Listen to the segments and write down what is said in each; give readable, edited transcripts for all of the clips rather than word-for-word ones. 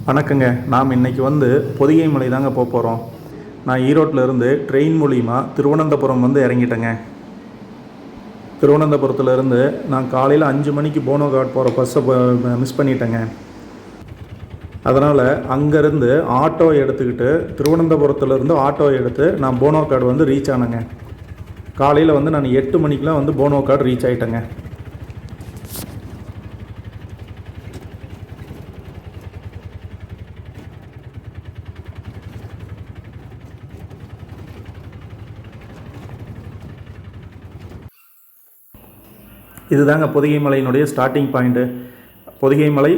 வணக்கங்க. நாம் இன்றைக்கி பொதிகை மலை தாங்க போகிறோம். நான் ஈரோட்டில் இருந்து ட்ரெயின் மூலிமா திருவனந்தபுரம் இறங்கிட்டேங்க. திருவனந்தபுரத்துலேருந்து நான் காலையில் 5 மணிக்கு போனோகாட் போகிற பஸ்ஸை மிஸ் பண்ணிட்டேங்க. அதனால் அங்கேருந்து ஆட்டோ எடுத்துக்கிட்டு திருவனந்தபுரத்துலேருந்து ஆட்டோ எடுத்து நான் போனோகாட் ரீச் ஆனேங்க. காலையில் நான் 8 மணிக்கெலாம் போனோகாட் ரீச் ஆகிட்டேங்க. இதுதாங்க பொதிகை மலையினுடைய ஸ்டார்டிங் பாயிண்ட்டு. பொதிகை மலை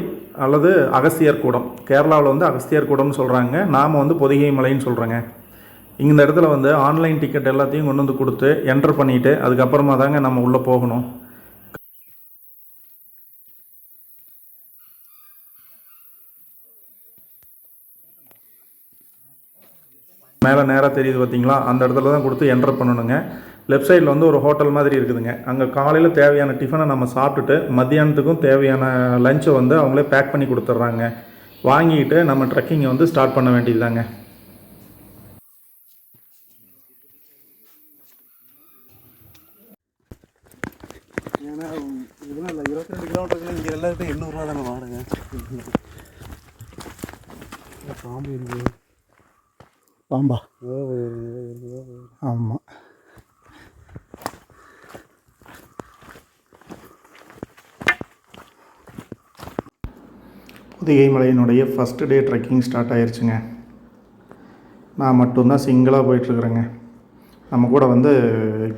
அல்லது அகஸ்தியர் கூடம், கேரளாவில் அகஸ்தியர் கூடம்னு சொல்கிறாங்க. நாம் பொதிகை மலைன்னு சொல்கிறேங்க. இந்த இடத்துல ஆன்லைன் டிக்கெட் எல்லாத்தையும் கொண்டு கொடுத்து என்டர் பண்ணிவிட்டு அதுக்கப்புறமா தாங்க நம்ம உள்ளே போகணும். மேலே நேராக தெரியுது பார்த்தீங்களா, அந்த இடத்துல தான் கொடுத்து என்டர் பண்ணணுங்க. லெஃப்ட் சைடில் ஒரு ஹோட்டல் மாதிரி இருக்குதுங்க. அங்கே காலையில் தேவையான டிஃபனை நம்ம சாப்பிட்டுட்டு மத்தியானத்துக்கும் தேவையான லஞ்சை அவங்களே பேக் பண்ணி கொடுத்துட்றாங்க. வாங்கிட்டு நம்ம ட்ரெக்கிங்கை ஸ்டார்ட் பண்ண வேண்டியது தாங்க. ஏன்னா இதெல்லாம் இல்லை, 22 கிலோமீட்டருக்கு இங்கே எல்லாருக்கும் 800 ரூபா தானே வாடகை. பாம்பு இருக்கு. பாம்பா? ஆமாம். பொதிகை மலையினுடைய ஃபஸ்ட்டு டே ட்ரெக்கிங் ஸ்டார்ட் ஆயிடுச்சுங்க. நான் மட்டும்தான் சிங்கிளாக போயிட்டுருக்குறேங்க. நம்ம கூட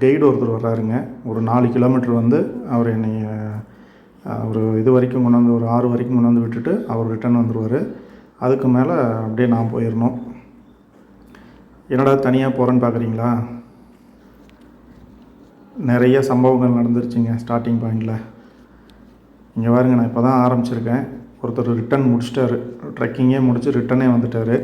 கைடு ஒருத்தர் வர்றாருங்க. ஒரு 4 கிலோமீட்டர் அவர் என்னை ஒரு இது வரைக்கும் கொண்டாந்து, ஒரு 6 வரைக்கும் கொண்டாந்து விட்டுட்டு அவர் ரிட்டர்ன் வந்துடுவார். அதுக்கு மேலே அப்படியே நான் போயிடணும். என்னடா தனியாக போகிறேன்னு பார்க்குறீங்களா? நிறைய சம்பவங்கள் நடந்துருச்சுங்க ஸ்டார்டிங் பாயிண்டில். இங்கே பாருங்க, நான் இப்போ தான் ஆரம்பிச்சிருக்கேன். ஒருத்தர் ரிட்டன் முடிச்சிட்டாரு, ட்ரெக்கிங்கே முடித்து ரிட்டனே வந்துட்டார்.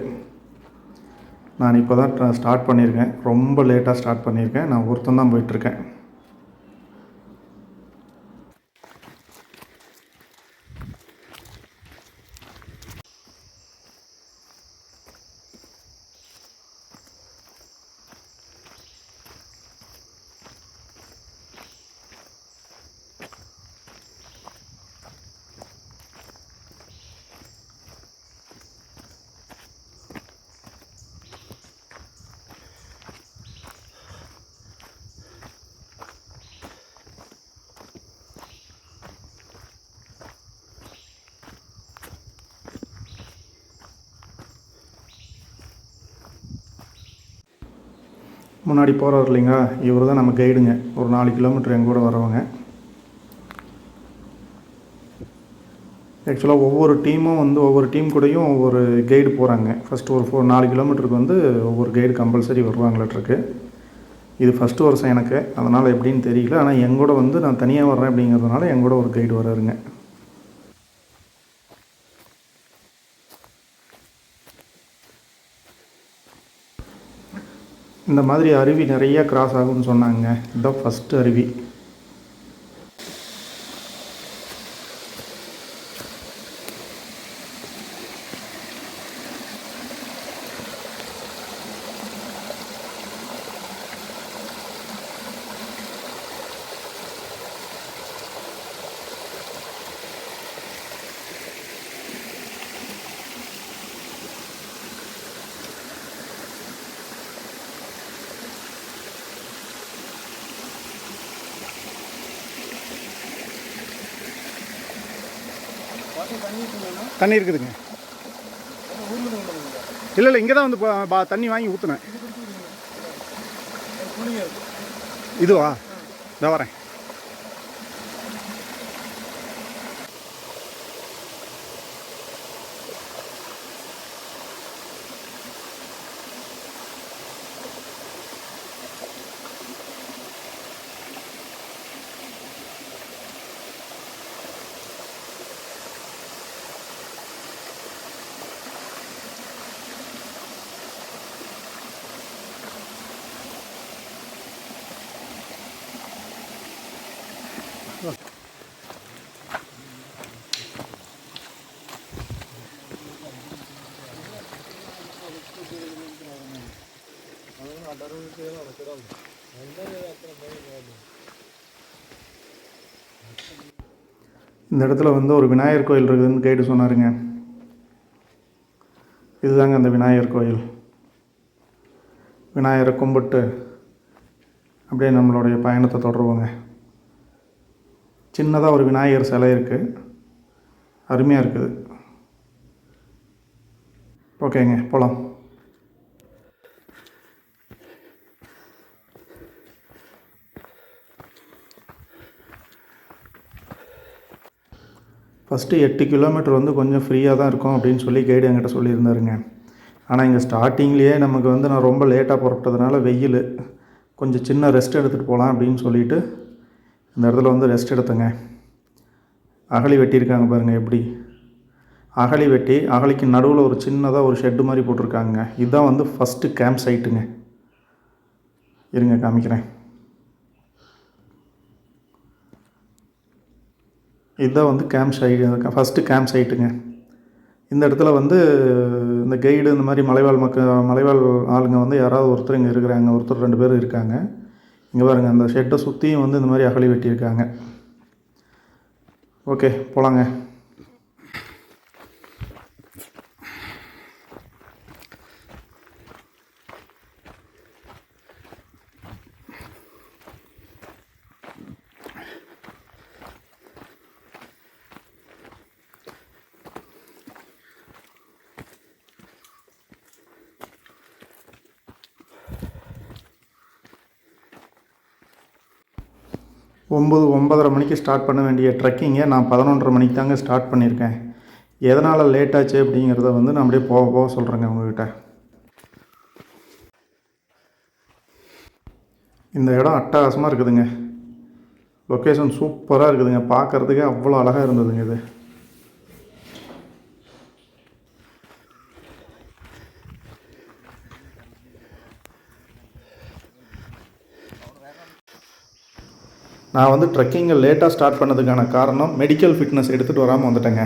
நான் இப்போ தான் ஸ்டார்ட் பண்ணியிருக்கேன். ரொம்ப லேட்டாக ஸ்டார்ட் பண்ணியிருக்கேன். நான் ஒருத்தன் தான் போயிட்டுருக்கேன். முன்னாடி போகிறவர் இல்லைங்களா, இவர் தான் நம்ம கைடுங்க. ஒரு 4 கிலோமீட்டர் எங்கூட வரவங்க. ஆக்சுவலாக ஒவ்வொரு டீமும் ஒவ்வொரு டீம் கூடயும் ஒவ்வொரு கைடு போகிறாங்க. ஃபஸ்ட்டு ஒரு 4 கிலோமீட்டருக்கு ஒவ்வொரு கைடு கம்பல்சரி வருவாங்களாட்டிருக்கு. இது ஃபஸ்ட்டு வருஷம் எனக்கு, அதனால் எப்படின்னு தெரியல. ஆனால் எங்கூட நான் தனியாக வர்றேன் அப்படிங்கிறதுனால எங்கூட ஒரு கைடு வராருங்க. இந்த மாதிரி அருவி நிறைய கிராஸ் ஆகும்னு சொன்னாங்க. இதுதான் ஃபஸ்ட்டு அருவி. தண்ணி இருக்குதுங்க. இல்லை இங்கே தான் தண்ணி வாங்கி ஊற்றுனேன். இதுவா? இதை வரேன். இந்த இடத்துல வந்து ஒரு விநாயகர் கோயில் இருக்குதுன்னு கைடு சொன்னாருங்க. இதுதாங்க அந்த விநாயகர் கோயில். விநாயகரை கும்பிட்டு அப்படியே நம்மளுடைய பயணத்தை தொடருவோங்க. சின்னதாக ஒரு விநாயகர் சிலை இருக்குது, அருமையாக இருக்குது. ஓகேங்க, போகலாம். ஃபஸ்ட்டு 8 கிலோமீட்டர் வந்து கொஞ்சம் ஃப்ரீயாக தான் இருக்கும் அப்படின்னு சொல்லி கைடு என்கிட்ட சொல்லியிருந்தாருங்க. ஆனால் இங்கே ஸ்டார்டிங்லேயே நமக்கு வந்து நான் ரொம்ப லேட்டாக புறப்பட்டதுனால வெயில், கொஞ்சம் சின்ன ரெஸ்ட் எடுத்துகிட்டு போகலாம் அப்படின்னு சொல்லிவிட்டு இந்த இடத்துல வந்து ரெஸ்ட் எடுத்தேங்க. அகழி வெட்டியிருக்காங்க பாருங்கள் எப்படி. அகழி வெட்டி அகழிக்கு நடுவில் ஒரு சின்னதாக ஒரு ஷெட்டு மாதிரி போட்டிருக்காங்க. இதுதான் வந்து ஃபஸ்ட்டு கேம்ப் சைட்டுங்க. இருங்க காமிக்கிறேன். இதுதான் வந்து கேம்ப் சைட்டு, ஃபஸ்ட்டு கேம்ப் சைட்டுங்க. இந்த இடத்துல வந்து இந்த கைடு இந்த மாதிரி மலைவாழ் ஆளுங்க வந்து யாராவது ஒருத்தர் இங்கே இருக்கிறாங்க, ஒருத்தர் 2 பேர் இருக்காங்க. இங்கே பாருங்கள், அந்த ஷெட்டை சுற்றியும் வந்து இந்த மாதிரி அகழி வெட்டியிருக்காங்க. ஓகே, போகலாங்க. ஒம்பது 9:30 மணிக்கு ஸ்டார்ட் பண்ண வேண்டிய ட்ரெக்கிங்கை நான் 11:30 மணிக்கு தாங்க ஸ்டார்ட் பண்ணியிருக்கேன். எதனால் லேட் ஆச்சு அப்படிங்கிறத வந்து நான் அப்படியே போக போக சொல்கிறேங்க உங்கள்கிட்ட. இந்த இடம் அட்டகாசமாக இருக்குதுங்க. லொக்கேஷன் சூப்பராக இருக்குதுங்க. பார்க்குறதுக்கே அவ்வளோ அழகாக இருந்ததுங்க இது. நான் வந்து ட்ரெக்கிங்கை லேட்டாக ஸ்டார்ட் பண்ணதுக்கான காரணம் மெடிக்கல் ஃபிட்னஸ் எடுத்துகிட்டு வராமல் வந்துட்டேங்க.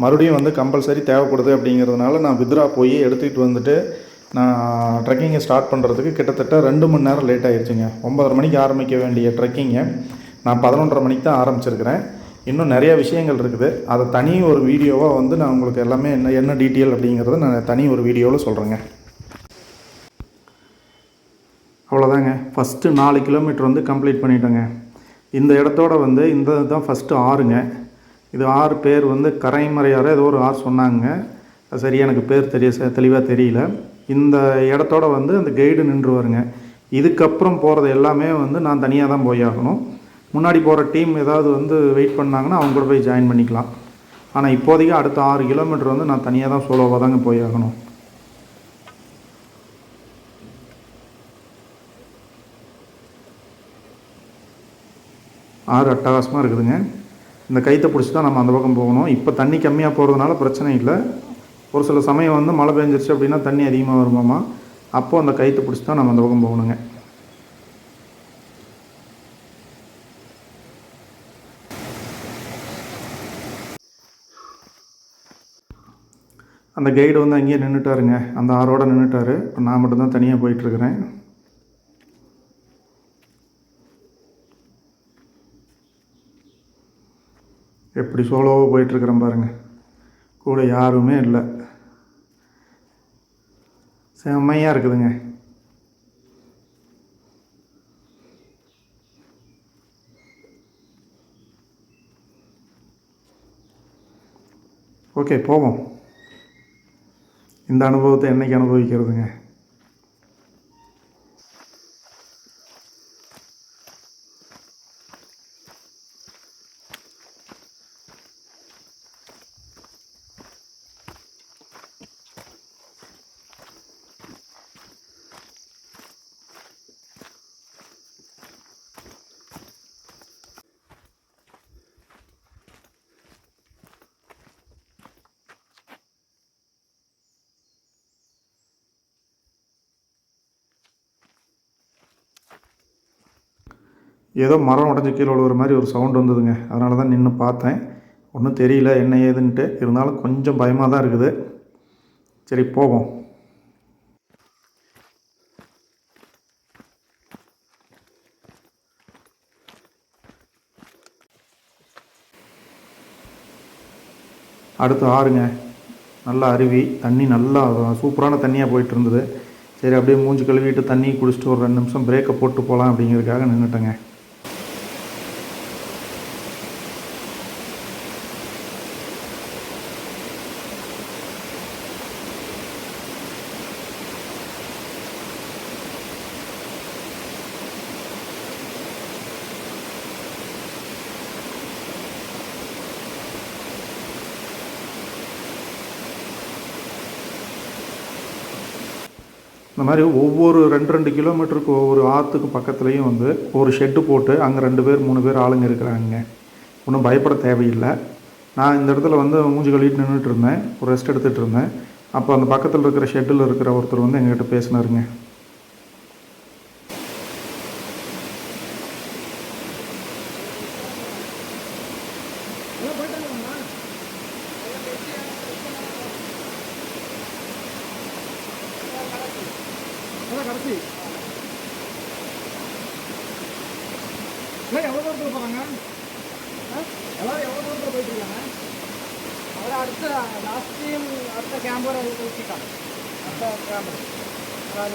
மறுபடியும் வந்து கம்பல்சரி தேவைப்படுது அப்படிங்கிறதுனால நான் வித்ரா போய் எடுத்துகிட்டு வந்துட்டு நான் ட்ரெக்கிங்கை ஸ்டார்ட் பண்ணுறதுக்கு கிட்டத்தட்ட 2 மணி நேரம் லேட் ஆகிடுச்சுங்க. 9:30 மணிக்கு ஆரம்பிக்க வேண்டிய ட்ரெக்கிங்கை நான் 11:30 மணிக்கு தான் ஆரம்பிச்சிருக்கிறேன். இன்னும் நிறையா விஷயங்கள் இருக்குது. அதை தனி ஒரு வீடியோவாக வந்து நான் உங்களுக்கு எல்லாமே என்ன டீட்டெயில் அப்படிங்கிறத நான் தனி ஒரு வீடியோவில் சொல்கிறேங்க. அவ்வளோதாங்க, ஃபஸ்ட்டு 4 கிலோமீட்டர் வந்து கம்ப்ளீட் பண்ணிட்டேங்க. இந்த இடத்தோட வந்து இந்த தான் ஃபஸ்ட்டு ஆறுங்க. இது ஆறு பேர் வந்து கரைமறையாறு ஏதோ ஒரு ஆறு சொன்னாங்க. அது சரியாக எனக்கு பேர் தெளிவாக தெரியல. இந்த இடத்தோட வந்து அந்த கைடு நின்றுவாருங்க. இதுக்கப்புறம் போகிறது எல்லாமே வந்து நான் தனியாக தான் போய் ஆகணும். முன்னாடி போகிற டீம் ஏதாவது வந்து வெயிட் பண்ணாங்கன்னா அவங்க கூட போய் ஜாயின் பண்ணிக்கலாம். ஆனால் இப்போதைக்கு அடுத்த 6 கிலோமீட்டர் வந்து நான் தனியாக தான் சோலோவாக தாங்க போய் ஆகணும். ஆறு அட்டகாசமாக இருக்குதுங்க. இந்த கைத்தை பிடிச்சி தான் நம்ம அந்த பக்கம் போகணும். இப்போ தண்ணி கம்மியாக போகிறதுனால பிரச்சனை இல்லை. ஒரு சில சமயம் வந்து மழை பெஞ்சிருச்சு அப்படின்னா தண்ணி அதிகமாக வருமாமா. அப்போது அந்த கைத்தை பிடிச்சி தான் நம்ம அந்த பக்கம் போகணுங்க. அந்த கைடு வந்து அங்கேயே நின்றுட்டாருங்க. அந்த ஆரோடு நின்றுட்டார். இப்போ நான் மட்டும்தான் தனியாக போயிட்டுருக்கிறேன். எப்படி சோலோவாக போயிட்டுருக்குறேன் பாருங்கள். கூட யாருமே இல்லை. செம்மையாக இருக்குதுங்க. ஓகே, போவோம். இந்த அனுபவத்தை என்றைக்கு அனுபவிக்கிறதுங்க. ஏதோ மரம் உடஞ்சி கீழே விழுகிற மாதிரி ஒரு சவுண்டு வந்ததுங்க. அதனால தான் நின்று பார்த்தேன். ஒன்றும் தெரியல என்ன ஏதுன்ட்டு. இருந்தாலும் கொஞ்சம் பயமாக தான் இருக்குது. சரி, போவோம். அடுத்து ஆறுங்க, நல்லா அருவி தண்ணி, நல்லா சூப்பரான தண்ணியாக போயிட்டு இருந்தது. சரி அப்படியே மூஞ்சி கழுவிட்டு தண்ணி குடிச்சிட்டு ஒரு 2 நிமிஷம் பிரேக்கை போட்டு போகலாம் அப்படிங்கிறதுக்காக நின்றுட்டேங்க. இந்த மாதிரி ஒவ்வொரு 2 கிலோமீட்டருக்கு ஒவ்வொரு ஆற்றுக்கு பக்கத்துலேயும் வந்து ஒரு ஷெட்டு போட்டு அங்கே 2 பேர் 3 பேர் ஆளுங்க இருக்கிறாங்க. ஒன்றும் பயப்பட தேவையில்லை. நான் இந்த இடத்துல வந்து மூஞ்சி கழுவிட்டு நின்றுட்டு இருந்தேன், ஒரு ரெஸ்ட் எடுத்துகிட்டு இருந்தேன். அப்போ அந்த பக்கத்தில் இருக்கிற ஷெட்டில் இருக்கிற ஒருத்தர் வந்து எங்ககிட்ட பேசினாருங்க. கடைசி எவ்வளோ தூரத்தில் போகிறாங்க? எல்லாரும் எவ்வளோ தூரத்தில் போயிட்டு இருக்காங்க? அவர் அடுத்த லாஸ்ட் கேம்ப் வரை வச்சுட்டாங்க. அடுத்த கேம்ப்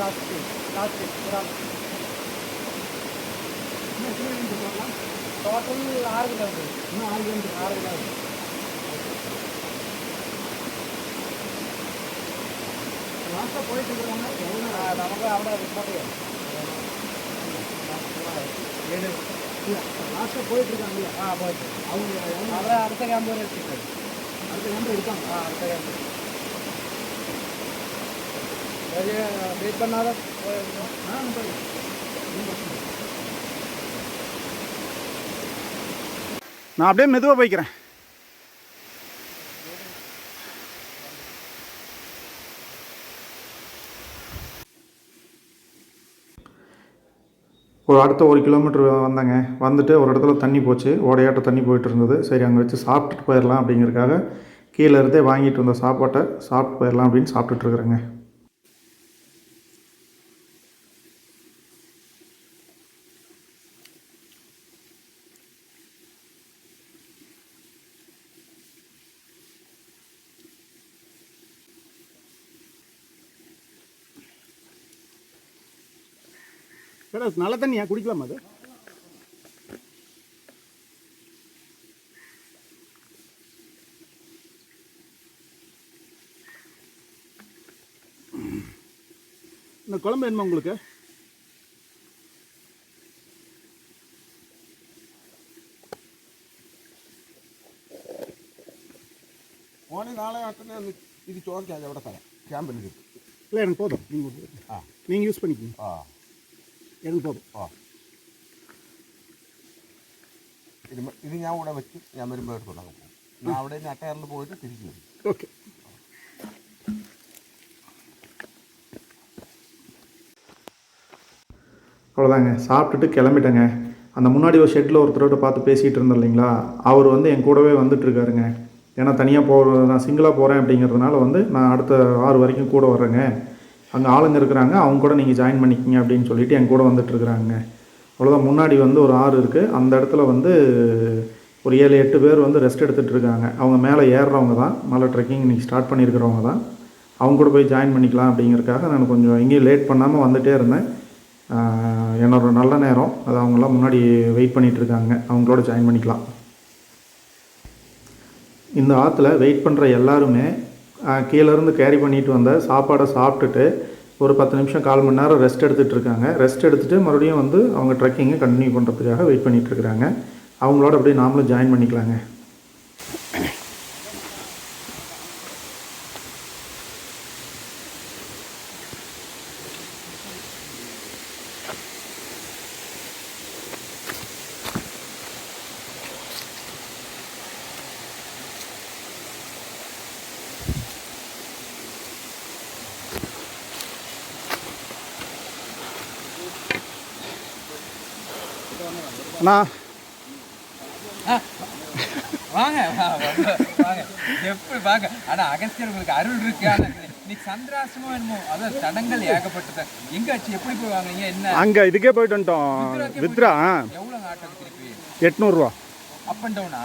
லாஸ்ட் ஒரு ஆள் இன்னும் எத்தனை கிலோமீட்டர் போகலாம்? Total 6 kilometre. இன்னும் 6 கிலோமீட்டர். லாஸ்ட்டாக போயிட்டு இருக்கிறாங்க. எவ்வளோ நமக்கு അവിടെ റിപ്പോർട്ട് ചെയ്യാം. லாஸ்ட்டாக போயிட்டு இருக்காங்க. போயிட்டு அவங்க அவரை அடுத்த கேம்ப் வரை வச்சுருக்காங்க. அடுத்த கேம்ப் இருக்காங்க. அடுத்த கேம்ப் வெயிட் பண்ணாத நான் அப்படியே மெதுவாக போய்க்கிறேன். அடுத்த 1 கிலோமீட்டர் வந்தேங்க. வந்துட்டு ஒரு இடத்துல தண்ணி போச்சு, ஓடையாட்ட தண்ணி போயிட்டு இருந்தது. சரி அங்கே வச்சு சாப்பிட்டுட்டு போயிடலாம் அப்படிங்கிறதுக்காக கீழே இருந்தே வாங்கிட்டு வந்த சாப்பாட்டை சாப்பிட்டு போயிடலாம் அப்படின்னு சாப்பிட்டுட்ருக்குறேங்க. நல்ல தண்ணியா குடிக்கலாமா? அது இந்த குழம்பு வேணுமா உங்களுக்கு? ഓന് നാളെ ആക്കുന്ന ഇത് ചോദിക്കാം എവിടെ തരാം ക്യാമ്പിൽ കിട്ടും. இல்லை எனக்கு போதும். நீங்கள் யூஸ் பண்ணிக்கோங்க. எனக்கு போதும். ഇത് ഞാൻ ഇവിടെ വെച്ച് ഞാൻ വരുമ്പോൾ എടുത്തോണ്ടാകും പോകും. ഞാൻ അവിടെ അട്ടയറിൽ പോയിട്ട് തിരിച്ചു വരും. ஓகே. அவ்வளோதாங்க, சாப்பிட்டுட்டு கிளம்பிட்டேங்க. அந்த முன்னாடி ஒரு ஷெட்டில் ஒருத்தரோட பார்த்து பேசிகிட்டு இருந்தேன் இல்லைங்களா, அவர் வந்து என் கூடவே வந்துட்டுருக்காருங்க. ஏன்னா தனியாக நான் சிங்கிளாக போகிறேன் அப்படிங்கிறதுனால வந்து நான் அடுத்த 6 வரைக்கும் கூட வர்றேங்க. அங்கே ஆளுங்க இருக்கிறாங்க, அவங்க கூட நீங்கள் ஜாயின் பண்ணிக்கிங்க அப்படின்னு சொல்லிவிட்டு என் கூட வந்துட்டுருக்குறாங்க. அவ்வளோதான். முன்னாடி வந்து ஒரு ஆறு இருக்குது, அந்த இடத்துல வந்து ஒரு 7-8 பேர் வந்து ரெஸ்ட் எடுத்துகிட்டு இருக்காங்க. அவங்க மேலே ஏறுறவங்க தான், மலை ட்ரெக்கிங் இன்றைக்கி ஸ்டார்ட் பண்ணியிருக்கிறவங்க தான். அவங்க கூட போய் ஜாயின் பண்ணிக்கலாம் அப்படிங்கிறதுக்காக நான் கொஞ்சம் எங்கேயும் லேட் பண்ணாமல் வந்துகிட்டே இருந்தேன். என்னோட நல்ல நேரம் அது, அவங்களாம் முன்னாடி வெயிட் பண்ணிகிட்ருக்காங்க, அவங்களோட ஜாயின் பண்ணிக்கலாம். இந்த ஆற்றுல வெயிட் பண்ணுற எல்லாருமே கீழேருந்து கேரி பண்ணிட்டு வந்த சாப்பாடை சாப்பிட்டுட்டு ஒரு 10 நிமிஷம் 1/4 மணி நேரம் ரெஸ்ட் எடுத்துகிட்டு இருக்காங்க. ரெஸ்ட் எடுத்துகிட்டு மறுபடியும் வந்து அவங்க ட்ரெக்கிங்கை கண்டினியூ பண்ணுறதுக்காக வெயிட் பண்ணிகிட்ருக்குறாங்க. அவங்களோட அப்படியே நாமளும் ஜாயின் பண்ணிக்கலாங்க. அண்ணா வாங்க வாங்க எப்படி வாங்க. ஆனா அகஸ்தியர் உங்களுக்கு அருள் இருக்கு. ஆனா இன்னைக்கு சந்திராசிரமம் என்னமோ அதான் தடங்கள் ஏகப்பட்டது. எங்காச்சு எப்படி போய் வாங்குறீங்க? என்ன அங்கே இதுக்கே போயிட்டு வந்துட்டோம். வித்ரா எவ்வளோ ஆட்டோக்கு திருப்பி? 800 ரூபா அப் அண்ட் டவுனா?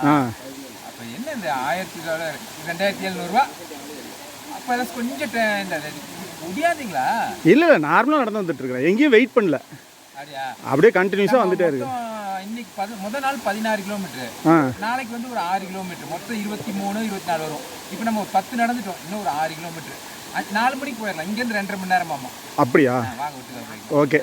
அப்ப இப்போ என்ன இந்த $1000 $2700 அப்போ அதெல்லாம் கொஞ்சம் இந்த முடியாதுங்களா? இல்லை இல்லை, நார்மலாக நடந்து வந்துட்டு இருக்கிறேன், எங்கேயும் வெயிட் பண்ணல, அப்படியா? அப்படியே கண்டினியூஸாக வந்துட்டே இருக்கு. இன்னைக்கு முதல் நாள் 16 கிலோமீட்டர், நாளைக்கு வந்து ஒரு 6 கிலோமீட்டர், மொத்தம் 23 24 வரும். இப்போ நம்ம ஒரு 10 நடந்துட்டோம், இன்னும் ஒரு 6 கிலோமீட்டர். 4 மணிக்கு போயிடலாம், இங்கேருந்து 2.5 மணி நேரம் ஆமாம். அப்படியா? வாங்க விட்டுக்கலாம். ஓகே.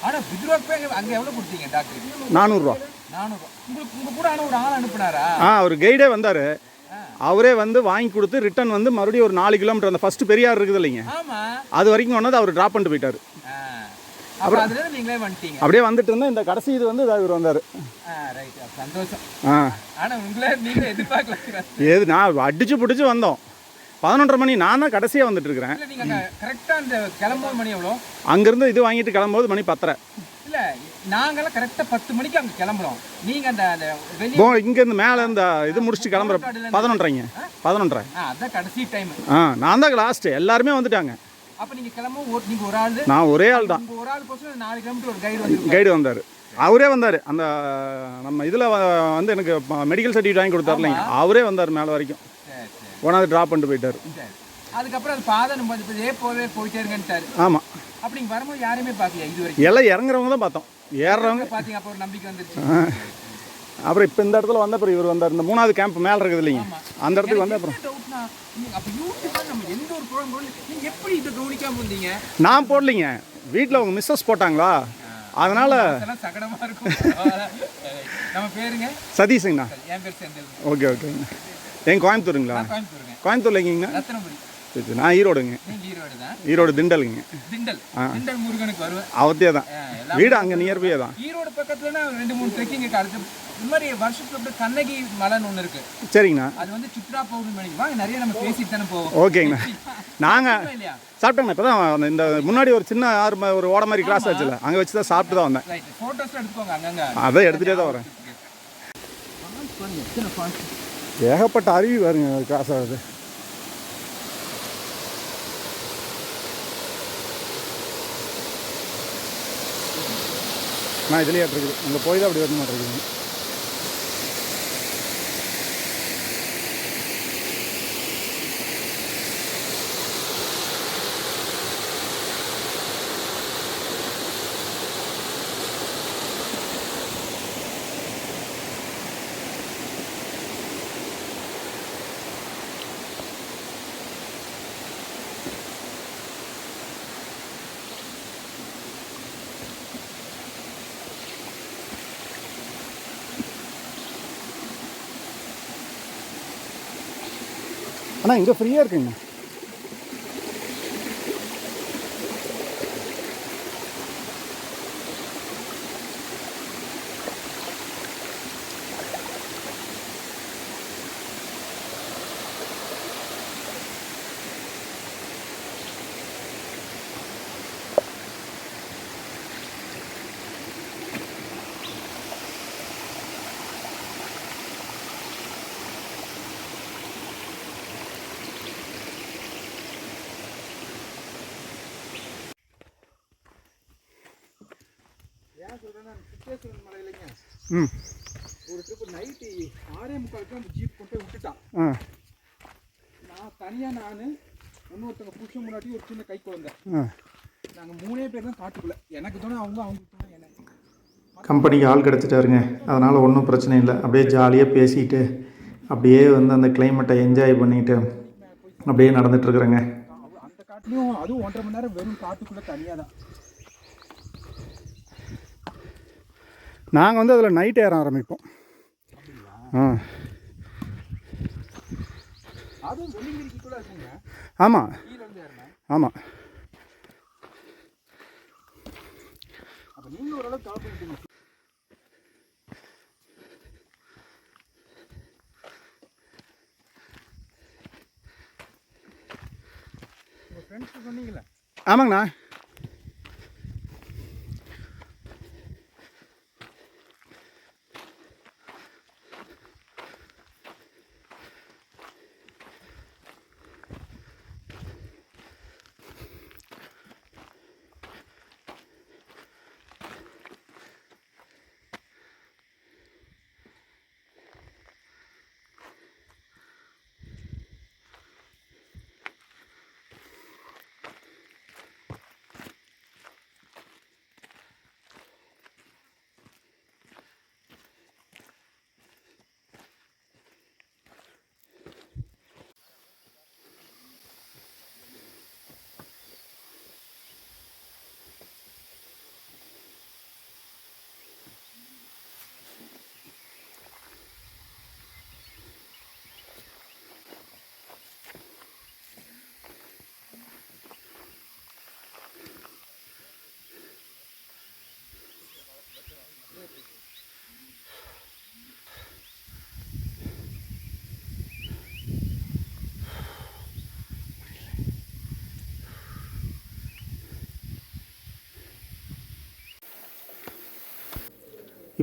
ஆனால் பித்ரோக்கு அங்கே எவ்வளோ கொடுத்தீங்க டாக்டருக்கு? 400 ரூபா. 400 உங்களுக்கு உங்கள் கூட ஆனால் ஒரு ஆள் அனுப்புனாரா? அவர் கைடே வந்தார், அவரே வந்து வாங்கி கொடுத்து ரிட்டன் வந்து மறுபடியும் ஒரு 4 கிலோமீட்டர் அந்த ஃபர்ஸ்ட் பெரியார் இருக்குது இல்லைங்க, ஆமாம், அது வரைக்கும் கொண்டது அவர் ட்ராப் பண்ணிட்டு போயிட்டார். அப்புறம் அதுல நீங்களே வந்துட்டீங்க. அப்படியே வந்துட்டு இருந்தா இந்த கடைசி இது வந்து இவர் வந்தார். ரைட், சந்தோஷம். ஆனா உங்களே நீங்க எதிர்பார்க்கல. ஏது நான் அடிச்சு பிடிச்சி வந்தோம். 11:30 மணி, நான் தான் கடைசியாக வந்துட்டு இருக்கிறேன். இல்லை நீங்கள் கரெக்டாக அந்த கிளம்போது மணி எவ்வளோ? அங்கேருந்து இது வாங்கிட்டு கிளம்பும்போது மணி 10:30. இல்லை நாங்களாம் கரெக்டாக 10 மணிக்கு அங்கே கிளம்புறோம். நீங்கள் அந்த வெளியே இங்கேருந்து மேலே இந்த இது முடிச்சுட்டு கிளம்புற 11:30. அதான் கடைசி டைம். நான் தான் லாஸ்ட்டு, எல்லாருமே வந்துட்டாங்க. அப்போ நீங்கள் கிளம்பும் நீங்கள் ஒரு ஆள்? நான் ஒரே ஆள் தான். ஒரு ஆள் போச்சு 4 கிலோமீட்டர் ஒரு கைடு வந்தார். அவரே வந்தார், அந்த நம்ம இதில் வந்து எனக்கு மெடிக்கல் சர்டிஃபிகேட் வாங்கி கொடுத்தாரு இல்லைங்க, அவரே வந்தார் மேலே வரைக்கும், ஒன்றாவது ட்ராப் பண்ணிட்டு போயிட்டார். அதுக்கப்புறம் அது பாதை நம்ம இதே போயிட்டே இருங்கன்ட்டாரு. ஆமாம். அப்படி இங்கே வரும்போது யாரையுமே பார்க்கலையா இது வரைக்கும்? எல்லாம் இறங்குறவங்க தான் பார்த்தோம், ஏறுறவங்க பார்த்தீங்க. அப்போ ஒரு நம்பிக்கை வந்துருச்சு. அப்புறம் இப்போ இந்த இடத்துல வந்த அப்புறம் இவர் வந்தார், இந்த 3வது கேம்ப் மேலே இருக்குது இல்லைங்க, அந்த இடத்துக்கு வந்து அப்புறம் அப்போ யூடியூப்ல நம்ம எந்த ஒரு ப்ரோக்ராம் நீங்க எப்படி இதை கவனிக்காம வந்தீங்க? நான் போடலிங்க, வீட்டில் அவங்க மிஸ்ஸஸ் போட்டாங்களா, அதனால சகடமா இருக்கும். நம்ம பேருங்க சதீஷுங்கண்ணா. என் பேர் செந்தில். ஓகே ஓகேங்க. என் கோயம்புத்தூருங்களா? கோயம்புத்தூர்ங்க. எங்கேங்கண்ணா? ரத்னபுரி. சரி, நான் ஈரோடுங்க. ஈரோடு தான். ஈரோடு திண்டலுங்க. திண்டல் முருகனுக்கு வருவேன். அவத்தே தான் வீடு, அங்கே நியர்பையே தான். ஈரோடு பக்கத்துலனா 2-3 ட்ரெக்கிங் அடுத்து இந்த மாதிரி வருஷத்துல அப்படியே கண்ணகி மலைன்னு ஒன்று இருக்கு. சரிங்கண்ணா. அது வந்து சித்ரா பௌர்ணமி வாங்க, நிறைய நம்ம பேசிட்டு தானே போவோம். ஓகேங்கண்ணா. நாங்கள் சாப்பிட்டேங்கண்ணா, இப்போ தான் இந்த முன்னாடி ஒரு சின்ன ஒரு ஓட மாதிரி கிளாஸ் ஆச்சுல, அங்கே வச்சு தான் சாப்பிட்டு தான் வந்தேன். ஃபோட்டோஸ் எடுத்துக்கோங்க அங்கங்க. அதை எடுத்துகிட்டே தான் வரேன். ஏகப்பட்ட அருவி வருங்க கிளாஸ் ஆகுது. நான் இதுலேயே இருக்குது, அங்கே போய் தான் அப்படி வரணும் மாட்டேங்குது. ஆனால் இங்கே ஃப்ரீயாக இருக்குங்க. ஒரு ட்ரிப் நைட்டு 6:45 ஜீப் கொண்டு போய் விட்டுட்டான். நான் தனியாக இன்னொருத்தங்க புருஷன் முன்னாடி ஒரு சின்ன கை குழந்தை, நாங்கள் 3 பேர் தான் காட்டுக்குள்ள. எனக்கு தோணும் அவங்களுக்கு தோணும் எனக்கு. கம்பெனிக்கு ஆள் கிடச்சிட்டாருங்க, அதனால் ஒன்றும் பிரச்சனை இல்லை. அப்படியே ஜாலியாக பேசிட்டு அப்படியே வந்து அந்த கிளைமேட்டை என்ஜாய் பண்ணிட்டு அப்படியே நடந்துட்டுருக்குறேங்க. அந்த காட்டுலையும் அதுவும் 1.5 மணி நேரம் வெறும் காட்டுக்குள்ளே தனியாக தான். நாங்கள் வந்து அதில் நைட் ஏற ஆரம்பிப்போம். ஆமாம் ஆமாம். ஆமாங்கண்ணா.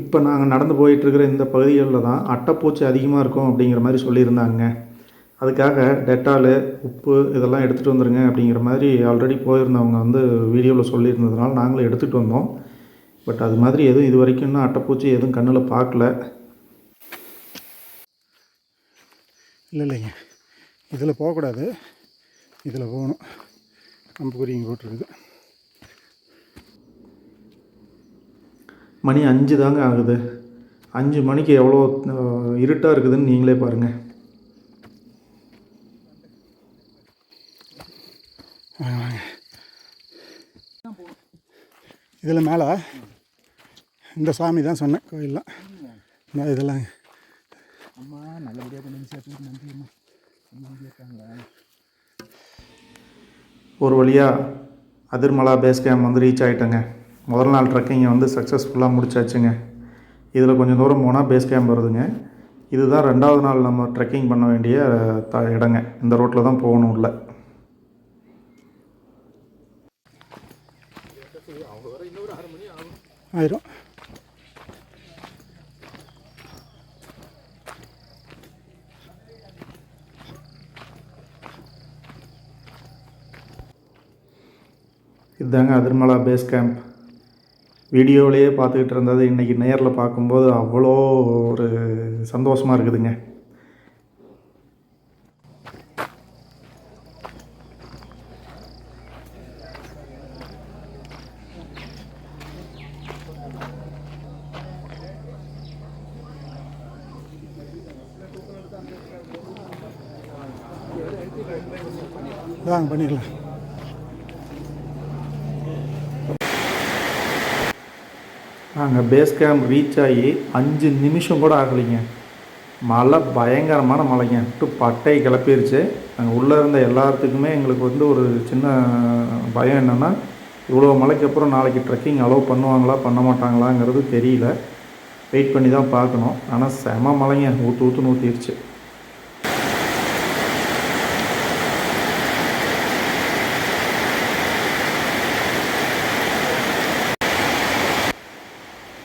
இப்போ நாங்கள் நடந்து போயிட்டுருக்கிற இந்த பகுதிகளில் தான் அட்டைப்பூச்சி அதிகமாக இருக்கும் அப்படிங்கிற மாதிரி சொல்லியிருந்தாங்க. அதுக்காக டெட்டாலு, உப்பு இதெல்லாம் எடுத்துகிட்டு வந்துருங்க அப்படிங்கிற மாதிரி ஆல்ரெடி போயிருந்தவங்க வந்து வீடியோவில் சொல்லியிருந்ததுனால நாங்களும் எடுத்துகிட்டு வந்தோம். பட் அது மாதிரி எதுவும் இது வரைக்கும் இன்னும் அட்டைப்பூச்சி எதுவும் கண்ணில் பார்க்கல. இல்லைங்க, இதில் போகக்கூடாது, இதில் போகணும். அம்புக்குறி இங்கே போட்டிருக்குது. மணி 5 தாங்க ஆகுது. 5 மணிக்கு எவ்வளோ இருட்டாக இருக்குதுன்னு நீங்களே பாருங்கள். இதில் மேலே இந்த சாமி தான் சொன்னேன் கோயிலெலாம். இந்த இதெல்லாம் அம்மா நல்லபடியாக கொண்டு வந்து சேர்த்து நன்றி அம்மா. இருக்காங்களா ஒரு வழியாக அதிர்மலா பேஸ் கேம்ப் வந்து ரீச் ஆகிட்டேங்க. முதல் நாள் ட்ரெக்கிங்கை வந்து சக்ஸஸ்ஃபுல்லாக முடிச்சாச்சுங்க. இதில் கொஞ்சம் தூரம் போனால் பேஸ் கேம்ப் வருதுங்க. இதுதான் 2வது நாள் நம்ம ட்ரெக்கிங் பண்ண வேண்டிய இடங்க. இந்த ரோட்டில் தான் போகணும் உள்ள. ஆயிரும். இதுதாங்க அதிர்மலா பேஸ் கேம்ப். வீடியோவிலேயே பார்த்துக்கிட்டு இருந்தது இன்றைக்கி நேரில் பார்க்கும்போது அவ்வளோ ஒரு சந்தோஷமாக இருக்குதுங்க. வாங்க பண்ணிடலாம். நாங்கள் பேஸ் கேம்ப் ரீச் ஆகி 5 நிமிஷம் கூட ஆகலைங்க. மழை பயங்கரமான மழைங்க. பட்டை கிளப்பிருச்சு. நாங்கள் உள்ளே இருந்த எல்லாத்துக்குமே எங்களுக்கு வந்து ஒரு சின்ன பயம் என்னென்னா, இவ்வளோ மழைக்கு அப்புறம் நாளைக்கு ட்ரெக்கிங் அலோவ் பண்ணுவாங்களா பண்ண மாட்டாங்களாங்கிறது தெரியல. வெயிட் பண்ணி தான் பார்க்கணும். ஆனால் செம மழைங்க, ஊற்றுன்னு ஊற்றிருச்சு.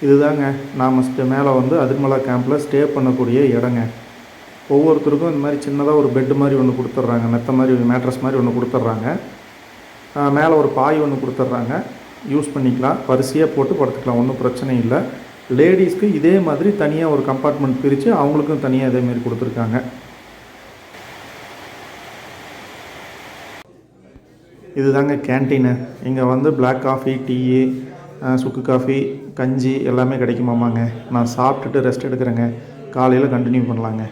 இதுதாங்க நாம் மேலே வந்து அதிர்மலா கேம்பில் ஸ்டே பண்ணக்கூடிய இடங்க. ஒவ்வொருத்தருக்கும் இந்த மாதிரி சின்னதாக ஒரு பெட்டு மாதிரி ஒன்று கொடுத்துட்றாங்க. மெத்த மாதிரி மேட்ரஸ் மாதிரி ஒன்று கொடுத்துட்றாங்க. மேலே ஒரு பாய் ஒன்று கொடுத்துட்றாங்க. யூஸ் பண்ணிக்கலாம், வரிசையாக போட்டு படுத்துக்கலாம், ஒன்றும் பிரச்சனை இல்லை. லேடிஸ்க்கு இதே மாதிரி தனியாக ஒரு கம்பார்ட்மெண்ட் பிரித்து அவங்களுக்கும் தனியாக இதேமாரி கொடுத்துருக்காங்க. இதுதாங்க கேன்டீனு. இங்கே வந்து பிளாக் காஃபி, டீ, சுக்கு காஃபி, கஞ்சி எல்லாமே கிடைக்குமாமாங்க. நான் சாப்பிட்டுட்டு ரெஸ்ட் எடுக்கிறேங்க. காலையில் கண்டினியூ பண்ணலாங்க.